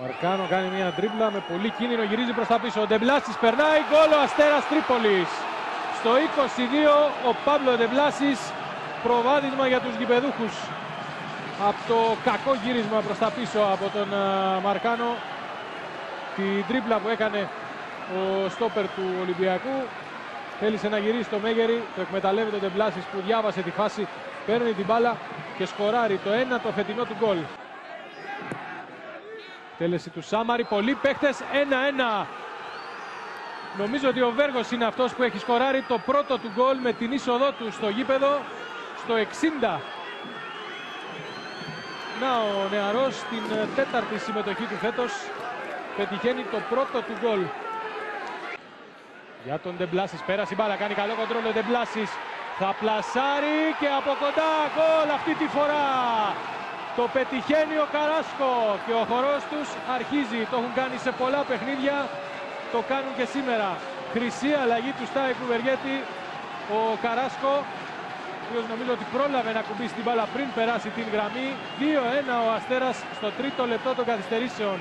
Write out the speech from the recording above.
Μαρκάνο κάνει μια τρίπλα με πολύ κίνδυνο, γυρίζει προς τα πίσω. Ο Ντεμπλάσης περνάει, γκολ ο Αστέρας Τρίπολης. Στο 22 ο Παύλο Ντεμπλάσης, προβάδισμα για τους γηπεδούχους. Από το κακό γύρισμα προς τα πίσω από τον Μαρκάνο. Την τρίπλα που έκανε ο στόπερ του Ολυμπιακού. Θέλησε να γυρίσει το Μέγερη, το εκμεταλλεύεται ο Ντεμπλάσης που διάβασε τη φάση. Παίρνει την μπάλα και σκοράρει το 1 το φετινό του γκολ. Τέλεση του Σάμαρη, πολλοί παίχτες, 1-1. Νομίζω ότι ο Βέργος είναι αυτός που έχει σκοράρει το πρώτο του γκολ με την είσοδό του στο γήπεδο στο 60. Να ο νεαρός στην τέταρτη συμμετοχή του φέτος πετυχαίνει το πρώτο του γκολ. Για τον Ντεμπλάσης πέρασε η μπάλα, κάνει καλό κοντρόλ ο Ντεμπλάσης. Θα πλασάρει και από κοντά γκολ αυτή τη φορά. Το πετυχαίνει ο Καράσκο και ο χορός τους αρχίζει. Το έχουν κάνει σε πολλά παιχνίδια, το κάνουν και σήμερα. Χρυσή αλλαγή του Στάικου Βεργέτη, ο Καράσκο, ο οποίος νομίζω ότι πρόλαβε να κουμπίσει την μπάλα πριν περάσει την γραμμή. 2-1 ο Αστέρας στο τρίτο λεπτό των καθυστερήσεων.